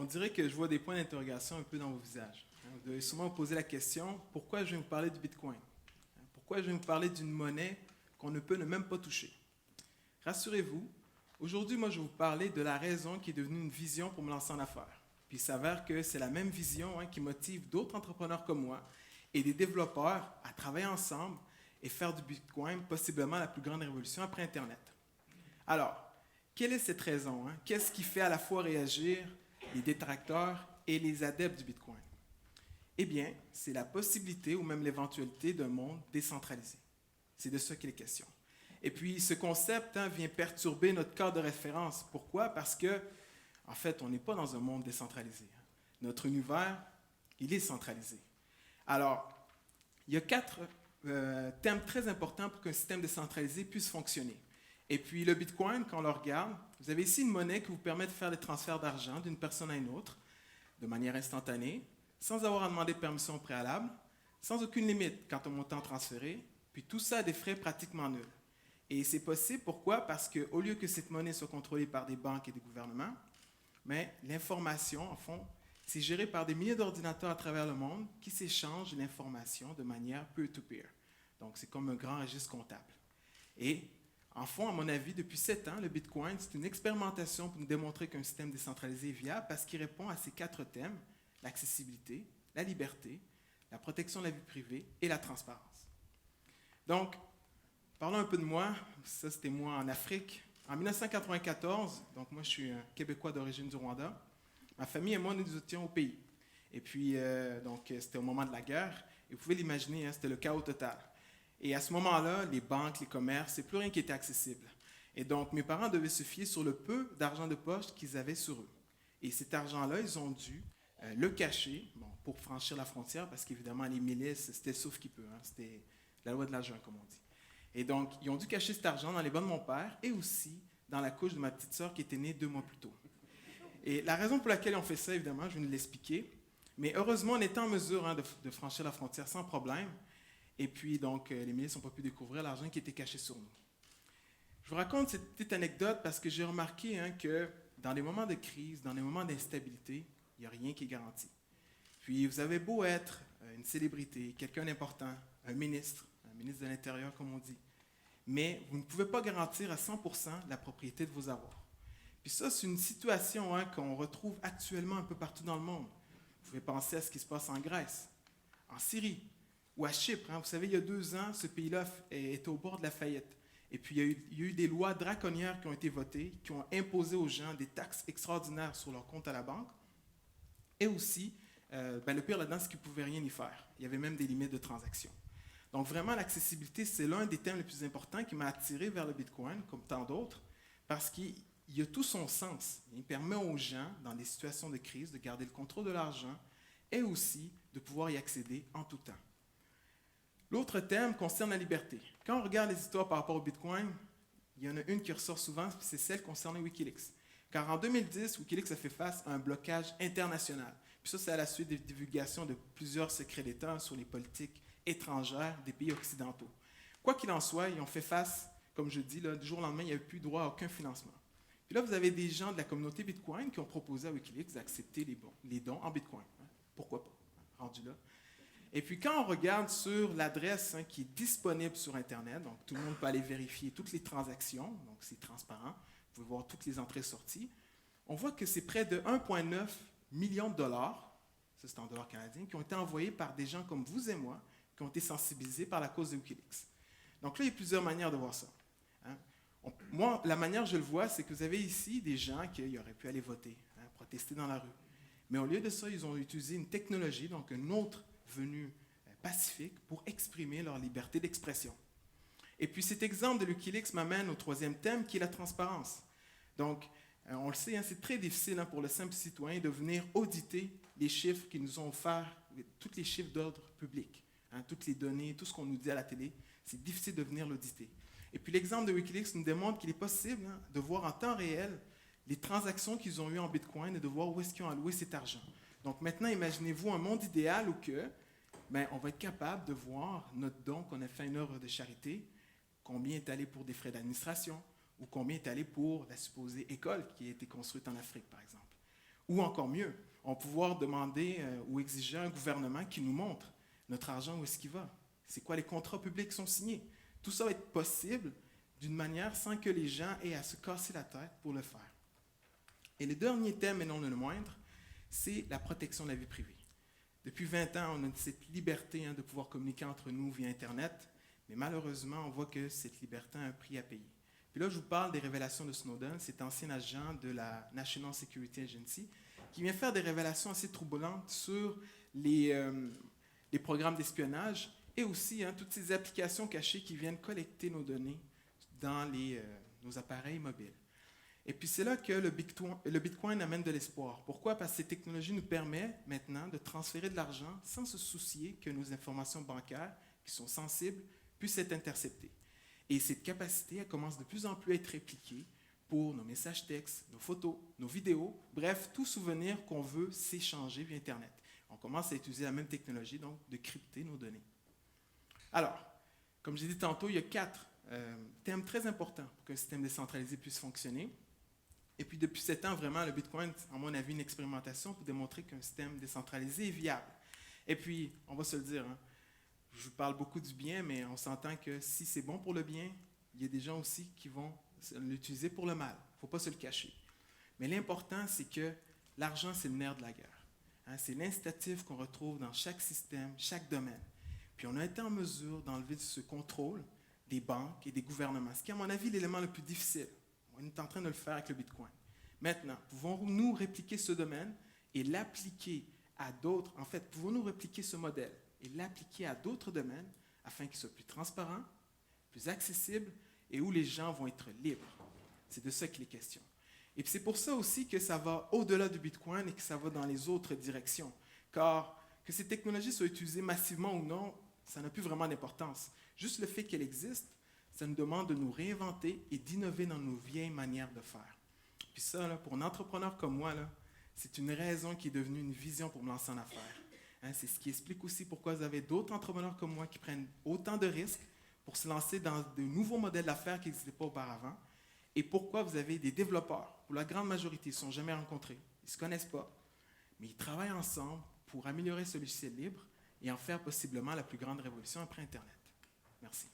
dirait que je vois des points d'interrogation un peu dans vos visages. Vous devez sûrement vous poser la question, pourquoi je vais vous parler du Bitcoin? Pourquoi je vais vous parler d'une monnaie qu'on ne peut ne même pas toucher? Rassurez-vous, aujourd'hui, moi, je vais vous parler de la raison qui est devenue une vision pour me lancer en affaires. Puis il s'avère que c'est la même vision qui motive d'autres entrepreneurs comme moi et des développeurs à travailler ensemble et faire du Bitcoin possiblement la plus grande révolution après Internet. Alors, quelle est cette raison? Qu'est-ce qui fait à la fois réagir les détracteurs et les adeptes du Bitcoin? Eh bien, c'est la possibilité ou même l'éventualité d'un monde décentralisé. C'est de ça qu'il est question. Et puis, ce concept vient perturber notre cadre de référence. Pourquoi? Parce que, en fait, on n'est pas dans un monde décentralisé. Notre univers, il est centralisé. Alors, il y a 4 thèmes très importants pour qu'un système décentralisé puisse fonctionner. Et puis, le Bitcoin, quand on le regarde, vous avez ici une monnaie qui vous permet de faire des transferts d'argent d'une personne à une autre de manière instantanée, sans avoir à demander de permission au préalable, sans aucune limite quant au montant transféré, puis tout ça à des frais pratiquement nuls. Et c'est possible, pourquoi? Parce qu'au lieu que cette monnaie soit contrôlée par des banques et des gouvernements, mais l'information, en fond, c'est géré par des milliers d'ordinateurs à travers le monde qui s'échangent l'information de manière peer-to-peer. Donc, c'est comme un grand registre comptable. Et, en fond, à mon avis, depuis 7 ans, le Bitcoin, c'est une expérimentation pour nous démontrer qu'un système décentralisé est viable parce qu'il répond à ces 4 thèmes, l'accessibilité, la liberté, la protection de la vie privée et la transparence. Donc, parlons un peu de moi. Ça, c'était moi en Afrique. En 1994, donc moi, je suis un Québécois d'origine du Rwanda. Ma famille et moi, nous étions au pays. Et puis, c'était au moment de la guerre. Et vous pouvez l'imaginer, c'était le chaos total. Et à ce moment-là, les banques, les commerces, c'est plus rien qui était accessible. Et donc, mes parents devaient se fier sur le peu d'argent de poche qu'ils avaient sur eux. Et cet argent-là, ils ont dû le cacher pour franchir la frontière, parce qu'évidemment, les milices, c'était sauf qui peut. C'était la loi de la jungle, comme on dit. Et donc, ils ont dû cacher cet argent dans les bas de mon père et aussi dans la couche de ma petite sœur qui était née 2 mois plus tôt. Et la raison pour laquelle on fait ça, évidemment, je vais nous l'expliquer. Mais heureusement, on était en mesure de franchir la frontière sans problème. Et puis, donc, les milices n'ont pas pu découvrir l'argent qui était caché sur nous. Je vous raconte cette petite anecdote parce que j'ai remarqué que dans les moments de crise, dans les moments d'instabilité, il n'y a rien qui est garanti. Puis, vous avez beau être une célébrité, quelqu'un d'important, un ministre de l'Intérieur, comme on dit, mais vous ne pouvez pas garantir à 100% la propriété de vos avoirs. Puis ça, c'est une situation qu'on retrouve actuellement un peu partout dans le monde. Vous pouvez penser à ce qui se passe en Grèce, en Syrie ou à Chypre. Vous savez, il y a 2 ans, ce pays-là était au bord de la faillite. Et puis, il y a eu des lois draconnières qui ont été votées, qui ont imposé aux gens des taxes extraordinaires sur leur compte à la banque. Et aussi, le pire là-dedans, c'est qu'ils ne pouvaient rien y faire. Il y avait même des limites de transactions. Donc, vraiment, l'accessibilité, c'est l'un des thèmes les plus importants qui m'a attiré vers le Bitcoin, comme tant d'autres, parce qu'il a tout son sens. Il permet aux gens, dans des situations de crise, de garder le contrôle de l'argent et aussi de pouvoir y accéder en tout temps. L'autre thème concerne la liberté. Quand on regarde les histoires par rapport au Bitcoin, il y en a une qui ressort souvent, c'est celle concernant Wikileaks. Car en 2010, Wikileaks a fait face à un blocage international. Puis ça, c'est à la suite des divulgations de plusieurs secrets d'État sur les politiques étrangères des pays occidentaux. Quoi qu'il en soit, ils ont fait face, comme je dis, du jour au lendemain, il n'y avait plus droit à aucun financement. Puis là, vous avez des gens de la communauté Bitcoin qui ont proposé à Wikileaks d'accepter les dons en Bitcoin. Pourquoi pas, rendu là. Et puis quand on regarde sur l'adresse qui est disponible sur Internet, donc tout le monde peut aller vérifier toutes les transactions, donc c'est transparent, vous pouvez voir toutes les entrées-sorties, on voit que c'est près de 1,9 million de dollars, ça c'est en dollars canadiens, qui ont été envoyés par des gens comme vous et moi, qui ont été sensibilisés par la cause de Wikileaks. Donc là, il y a plusieurs manières de voir ça. Moi, la manière que je le vois, c'est que vous avez ici des gens qui auraient pu aller voter, protester dans la rue. Mais au lieu de ça, ils ont utilisé une technologie, donc un autre venu pacifique, pour exprimer leur liberté d'expression. Et puis cet exemple de Wikileaks m'amène au 3e thème, qui est la transparence. Donc, on le sait, c'est très difficile pour le simple citoyen de venir auditer les chiffres qui nous ont offerts, tous les chiffres d'ordre public, toutes les données, tout ce qu'on nous dit à la télé, c'est difficile de venir l'auditer. Et puis l'exemple de Wikileaks nous démontre qu'il est possible de voir en temps réel les transactions qu'ils ont eues en Bitcoin et de voir où est-ce qu'ils ont alloué cet argent. Donc maintenant, imaginez-vous un monde idéal où on va être capable de voir notre don qu'on a fait à une œuvre de charité, combien est allé pour des frais d'administration, ou combien est allé pour la supposée école qui a été construite en Afrique, par exemple. Ou encore mieux, on va pouvoir demander ou exiger à un gouvernement qui nous montre notre argent, où est-ce qu'il va, c'est quoi les contrats publics qui sont signés. Tout ça va être possible d'une manière sans que les gens aient à se casser la tête pour le faire. Et le dernier thème, et non le moindre, c'est la protection de la vie privée. Depuis 20 ans, on a cette liberté de pouvoir communiquer entre nous via Internet, mais malheureusement, on voit que cette liberté a un prix à payer. Puis là, je vous parle des révélations de Snowden, cet ancien agent de la National Security Agency, qui vient faire des révélations assez troublantes sur les programmes d'espionnage et aussi toutes ces applications cachées qui viennent collecter nos données dans nos appareils mobiles. Et puis c'est là que le Bitcoin amène de l'espoir. Pourquoi? Parce que cette technologie nous permet maintenant de transférer de l'argent sans se soucier que nos informations bancaires, qui sont sensibles, puissent être interceptées. Et cette capacité, elle commence de plus en plus à être répliquée pour nos messages textes, nos photos, nos vidéos, bref, tout souvenir qu'on veut s'échanger via Internet. On commence à utiliser la même technologie, donc de crypter nos données. Alors, comme j'ai dit tantôt, il y a 4 thèmes très importants pour qu'un système décentralisé puisse fonctionner. Et puis depuis 7 ans, vraiment, le Bitcoin, à mon avis, une expérimentation pour démontrer qu'un système décentralisé est viable. Et puis, on va se le dire, je vous parle beaucoup du bien, mais on s'entend que si c'est bon pour le bien, il y a des gens aussi qui vont l'utiliser pour le mal. Il ne faut pas se le cacher. Mais l'important, c'est que l'argent, c'est le nerf de la guerre. C'est l'incitatif qu'on retrouve dans chaque système, chaque domaine. Puis on a été en mesure d'enlever ce contrôle des banques et des gouvernements, ce qui est, à mon avis, l'élément le plus difficile. On est en train de le faire avec le Bitcoin. Maintenant, pouvons-nous répliquer ce domaine et l'appliquer à d'autres? En fait, pouvons-nous répliquer ce modèle et l'appliquer à d'autres domaines afin qu'il soit plus transparent, plus accessible et où les gens vont être libres? C'est de ça qu'il est question. Et puis c'est pour ça aussi que ça va au-delà du Bitcoin et que ça va dans les autres directions. Car que ces technologies soient utilisées massivement ou non, ça n'a plus vraiment d'importance. Juste le fait qu'elles existent, ça nous demande de nous réinventer et d'innover dans nos vieilles manières de faire. Puis ça, là, pour un entrepreneur comme moi, là, c'est une raison qui est devenue une vision pour me lancer en affaires. C'est ce qui explique aussi pourquoi vous avez d'autres entrepreneurs comme moi qui prennent autant de risques pour se lancer dans de nouveaux modèles d'affaires qui n'existaient pas auparavant. Et pourquoi vous avez des développeurs, pour la grande majorité, ils ne se sont jamais rencontrés, ils ne se connaissent pas, mais ils travaillent ensemble pour améliorer ce logiciel libre et en faire possiblement la plus grande révolution après Internet. Merci.